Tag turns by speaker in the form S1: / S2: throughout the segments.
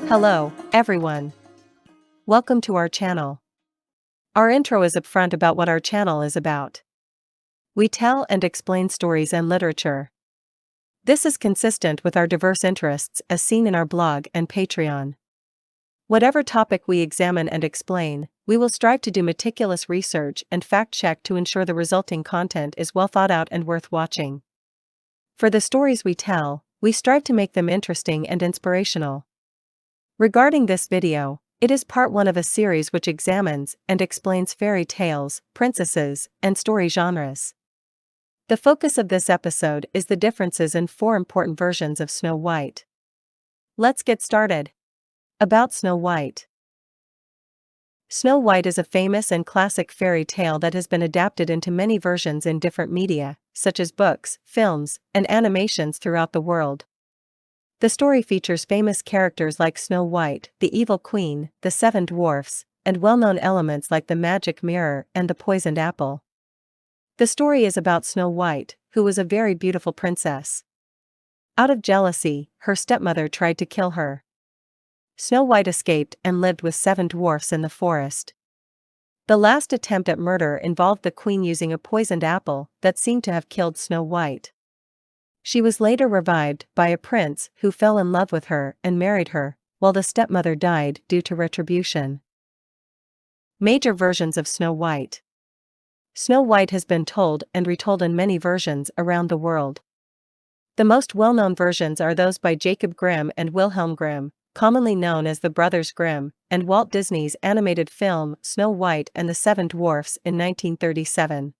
S1: Hello, everyone. Welcome to our channel. Our intro is upfront about what our channel is about. We tell and explain stories and literature. This is consistent with our diverse interests as seen in our blog and Patreon. Whatever topic we examine and explain, we will strive to do meticulous research and fact-check to ensure the resulting content is well thought out and worth watching. For the stories we tell, we strive to make them interesting and inspirational. Regarding this video, it is part 1 of a series which examines and explains fairy tales, princesses, and story genres. The focus of this episode is the differences in 4 important versions of Snow White. Let's get started. About Snow White. Snow White is a famous and classic fairy tale that has been adapted into many versions in different media, such as books, films, and animations throughout the world. The story features famous characters like Snow White, the Evil Queen, the 7 Dwarfs, and well-known elements like the magic mirror and the poisoned apple. The story is about Snow White, who was a very beautiful princess. Out of jealousy, her stepmother tried to kill her. Snow White escaped and lived with 7 dwarfs in the forest. The last attempt at murder involved the queen using a poisoned apple that seemed to have killed Snow White. She was later revived by a prince who fell in love with her and married her, while the stepmother died due to retribution. Major versions of Snow White. Snow White has been told and retold in many versions around the world. The most well-known versions are those by Jacob Grimm and Wilhelm Grimm, commonly known as the Brothers Grimm, and Walt Disney's animated film Snow White and the 7 Dwarfs in 1937.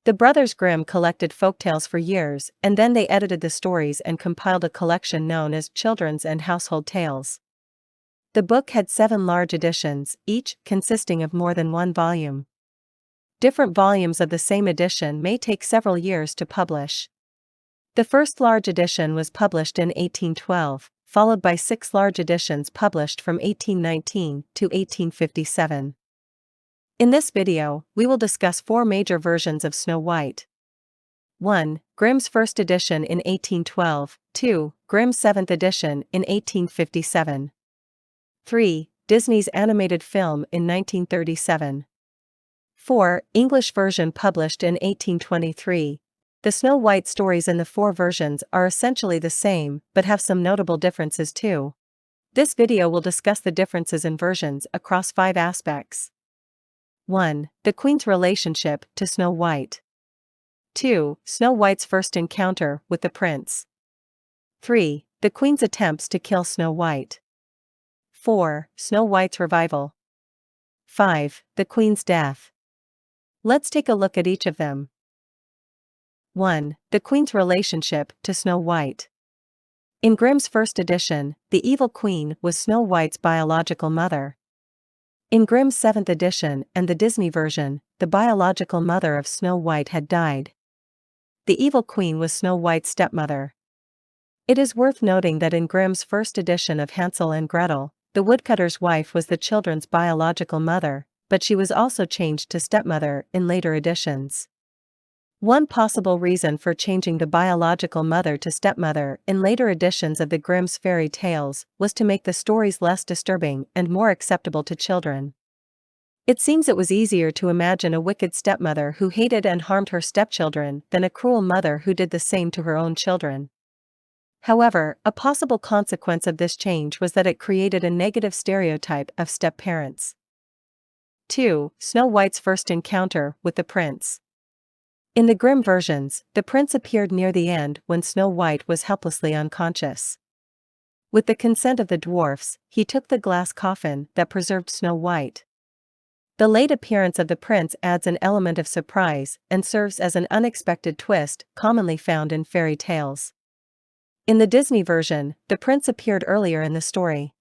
S1: The Brothers Grimm collected folktales for years, and then they edited the stories and compiled a collection known as Children's and Household Tales. The book had 7 large editions, each consisting of more than 1 volume. Different volumes of the same edition may take several years to publish. The first large edition was published in 1812, followed by 6 large editions published from 1819 to 1857. In this video, we will discuss 4 major versions of Snow White. 1. Grimm's first edition in 1812, 2. Grimm's 7th edition in 1857. 3. Disney's animated film in 1937. 4. English version published in 1823. The Snow White stories in the 4 versions are essentially the same, but have some notable differences too. This video will discuss the differences in versions across 5 aspects. 1. The Queen's relationship to Snow White. 2. Snow White's first encounter with the prince. 3. The Queen's attempts to kill Snow White. 4. Snow White's revival. 5. The Queen's death. Let's take a look at each of them. 1. The Queen's relationship to Snow White. In Grimm's first edition, the Evil Queen was Snow White's biological mother. In Grimm's 7th edition and the Disney version, the biological mother of Snow White had died. The Evil Queen was Snow White's stepmother. It is worth noting that in Grimm's first edition of Hansel and Gretel, the woodcutter's wife was the children's biological mother, but she was also changed to stepmother in later editions. One possible reason for changing the biological mother to stepmother in later editions of the Grimm's fairy tales was to make the stories less disturbing and more acceptable to children. It seems it was easier to imagine a wicked stepmother who hated and harmed her stepchildren than a cruel mother who did the same to her own children. However, a possible consequence of this change was that it created a negative stereotype of step-parents. 2. Snow White's first encounter with the prince. In the Grimm versions, the prince appeared near the end when Snow White was helplessly unconscious. With the consent of the dwarfs, he took the glass coffin that preserved Snow White. The late appearance of the prince adds an element of surprise and serves as an unexpected twist commonly found in fairy tales. In the Disney version, the prince appeared earlier in the story.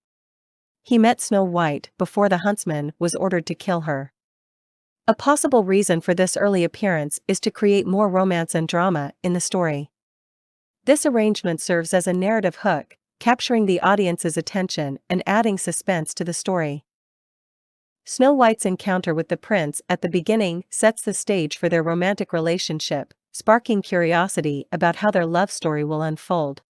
S1: He met Snow White before the huntsman was ordered to kill her. A possible reason for this early appearance is to create more romance and drama in the story. This arrangement serves as a narrative hook, capturing the audience's attention and adding suspense to the story. Snow White's encounter with the prince at the beginning sets the stage for their romantic relationship, sparking curiosity about how their love story will unfold.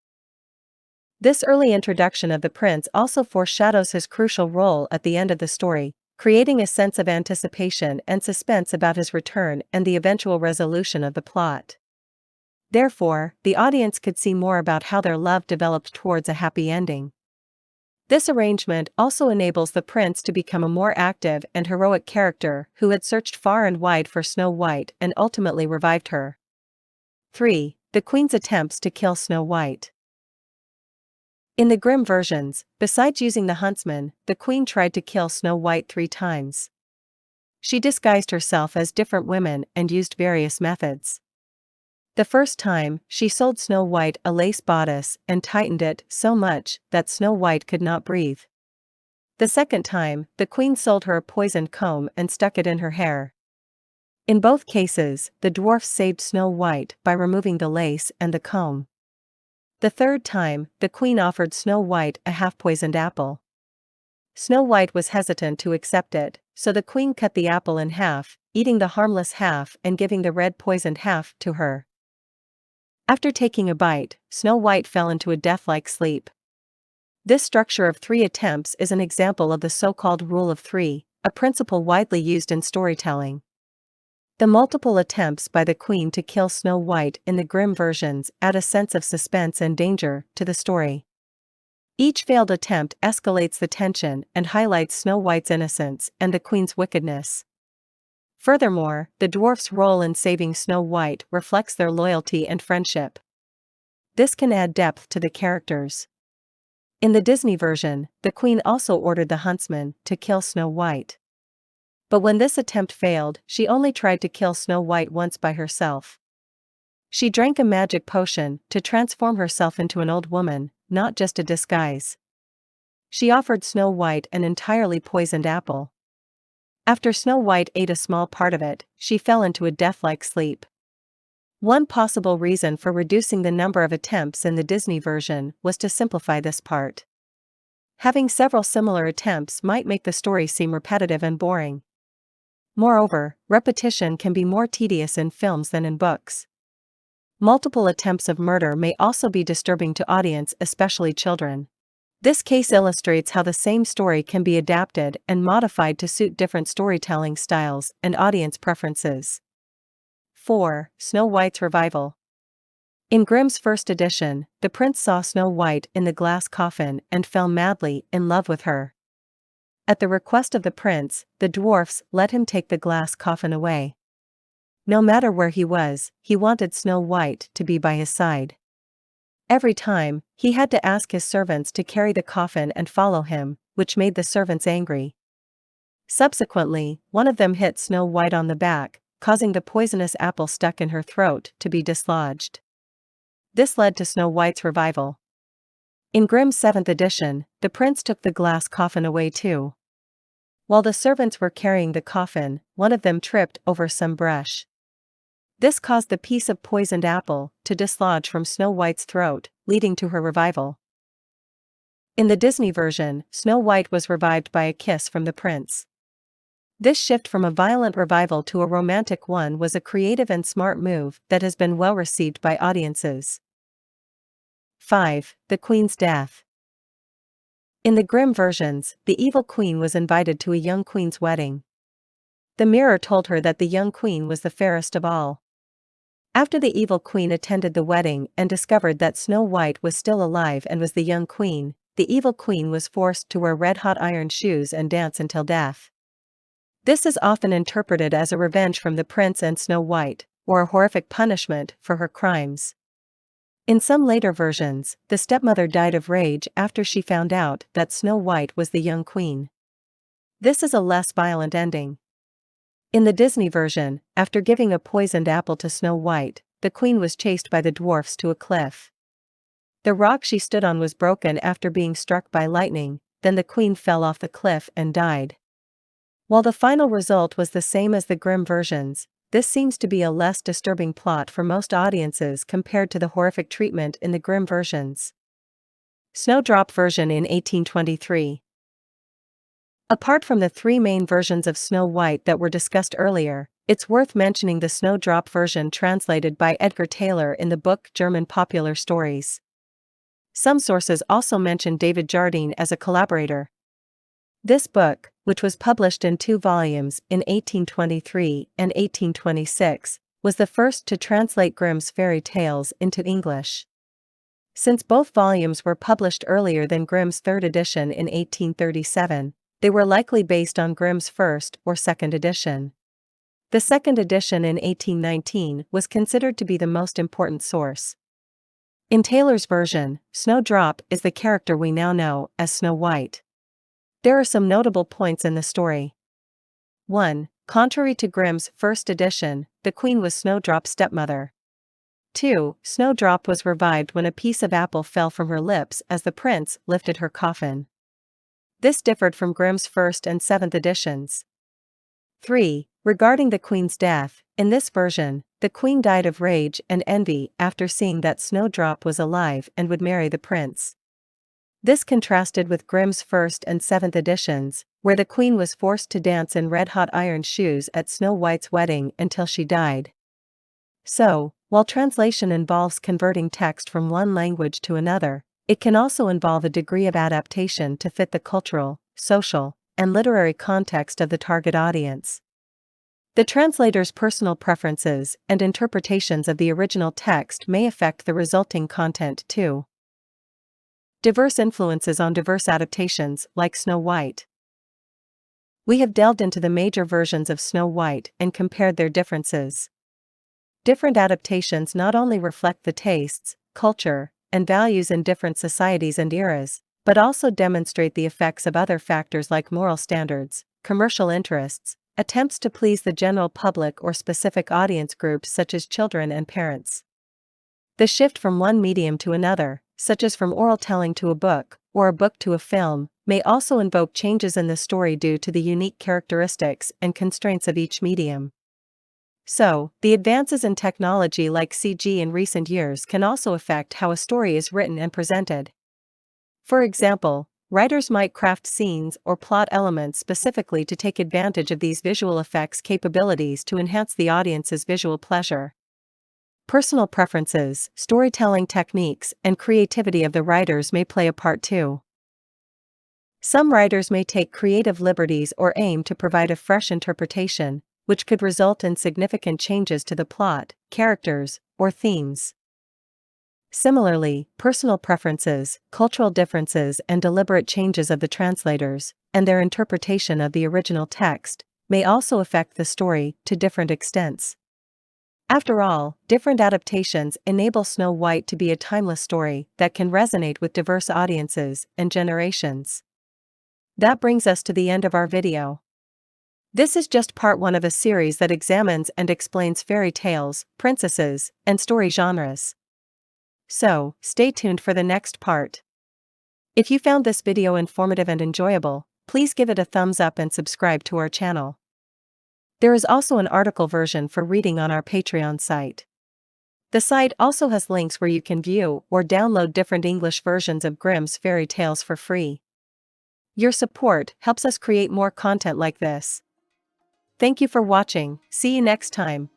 S1: This early introduction of the prince also foreshadows his crucial role at the end of the story, creating a sense of anticipation and suspense about his return and the eventual resolution of the plot. Therefore, the audience could see more about how their love developed towards a happy ending. This arrangement also enables the prince to become a more active and heroic character who had searched far and wide for Snow White and ultimately revived her. 3. The Queen's attempts to kill Snow White. In the Grimm versions, besides using the huntsman, the Queen tried to kill Snow White 3 times. She disguised herself as different women and used various methods. The first time, she sold Snow White a lace bodice and tightened it so much that Snow White could not breathe. The second time, the Queen sold her a poisoned comb and stuck it in her hair. In both cases, the dwarfs saved Snow White by removing the lace and the comb. The third time, the Queen offered Snow White a half-poisoned apple. Snow White was hesitant to accept it, so the Queen cut the apple in half, eating the harmless half and giving the red poisoned half to her. After taking a bite, Snow White fell into a death-like sleep. This structure of 3 attempts is an example of the so-called Rule of 3, a principle widely used in storytelling. The multiple attempts by the Queen to kill Snow White in the Grimm versions add a sense of suspense and danger to the story. Each failed attempt escalates the tension and highlights Snow White's innocence and the Queen's wickedness. Furthermore, the dwarfs' role in saving Snow White reflects their loyalty and friendship. This can add depth to the characters. In the Disney version, the Queen also ordered the huntsman to kill Snow White. But when this attempt failed, she only tried to kill Snow White once by herself. She drank a magic potion to transform herself into an old woman, not just a disguise. She offered Snow White an entirely poisoned apple. After Snow White ate a small part of it, she fell into a death-like sleep. One possible reason for reducing the number of attempts in the Disney version was to simplify this part. Having several similar attempts might make the story seem repetitive and boring. Moreover, repetition can be more tedious in films than in books. Multiple attempts of murder may also be disturbing to audience, especially children. This case illustrates how the same story can be adapted and modified to suit different storytelling styles and audience preferences. 4. Snow White's revival. In Grimm's first edition, the prince saw Snow White in the glass coffin and fell madly in love with her. At the request of the prince, the dwarfs let him take the glass coffin away. No matter where he was, he wanted Snow White to be by his side. Every time, he had to ask his servants to carry the coffin and follow him, which made the servants angry. Subsequently, one of them hit Snow White on the back, causing the poisonous apple stuck in her throat to be dislodged. This led to Snow White's revival. In Grimm's 7th edition, the prince took the glass coffin away too. While the servants were carrying the coffin, one of them tripped over some brush. This caused the piece of poisoned apple to dislodge from Snow White's throat, leading to her revival. In the Disney version, Snow White was revived by a kiss from the prince. This shift from a violent revival to a romantic one was a creative and smart move that has been well received by audiences. 5. The Queen's death. In the Grimm versions, the evil queen was invited to a young queen's wedding. The mirror told her that the young queen was the fairest of all. After the evil queen attended the wedding and discovered that Snow White was still alive and was the young queen, the evil queen was forced to wear red-hot iron shoes and dance until death. This is often interpreted as a revenge from the prince and Snow White, or a horrific punishment for her crimes. In some later versions, the stepmother died of rage after she found out that Snow White was the young queen. This is a less violent ending. In the Disney version, after giving a poisoned apple to Snow White, the queen was chased by the dwarfs to a cliff. The rock she stood on was broken after being struck by lightning, then the queen fell off the cliff and died. While the final result was the same as the Grimm versions, this seems to be a less disturbing plot for most audiences compared to the horrific treatment in the Grimm versions. Snowdrop version in 1823. Apart from the 3 main versions of Snow White that were discussed earlier, it's worth mentioning the Snowdrop version translated by Edgar Taylor in the book German Popular Stories. Some sources also mention David Jardine as a collaborator. This book, which was published in 2 volumes in 1823 and 1826, was the first to translate Grimm's fairy tales into English. Since both volumes were published earlier than Grimm's third edition in 1837, they were likely based on Grimm's first or second edition. The second edition in 1819 was considered to be the most important source. In Taylor's version, Snowdrop is the character we now know as Snow White. There are some notable points in the story. 1. Contrary to Grimm's first edition, the queen was Snowdrop's stepmother. 2. Snowdrop was revived when a piece of apple fell from her lips as the prince lifted her coffin. This differed from Grimm's first and seventh editions. 3. Regarding the queen's death, in this version, the queen died of rage and envy after seeing that Snowdrop was alive and would marry the prince. This contrasted with Grimm's first and seventh editions, where the queen was forced to dance in red-hot iron shoes at Snow White's wedding until she died. So, while translation involves converting text from one language to another, it can also involve a degree of adaptation to fit the cultural, social, and literary context of the target audience. The translator's personal preferences and interpretations of the original text may affect the resulting content too. Diverse influences on diverse adaptations, like Snow White. We have delved into the major versions of Snow White and compared their differences. Different adaptations not only reflect the tastes, culture, and values in different societies and eras, but also demonstrate the effects of other factors like moral standards, commercial interests, attempts to please the general public or specific audience groups such as children and parents. The shift from one medium to another, such as from oral telling to a book, or a book to a film, may also invoke changes in the story due to the unique characteristics and constraints of each medium. So, the advances in technology like CG in recent years can also affect how a story is written and presented. For example, writers might craft scenes or plot elements specifically to take advantage of these visual effects capabilities to enhance the audience's visual pleasure. Personal preferences, storytelling techniques, and creativity of the writers may play a part too. Some writers may take creative liberties or aim to provide a fresh interpretation, which could result in significant changes to the plot, characters, or themes. Similarly, personal preferences, cultural differences, and deliberate changes of the translators, and their interpretation of the original text, may also affect the story to different extents. After all, different adaptations enable Snow White to be a timeless story that can resonate with diverse audiences and generations. That brings us to the end of our video. This is just part 1 of a series that examines and explains fairy tales, princesses, and story genres. So, stay tuned for the next part. If you found this video informative and enjoyable, please give it a thumbs up and subscribe to our channel. There is also an article version for reading on our Patreon site. The site also has links where you can view or download different English versions of Grimm's fairy tales for free. Your support helps us create more content like this. Thank you for watching. See you next time.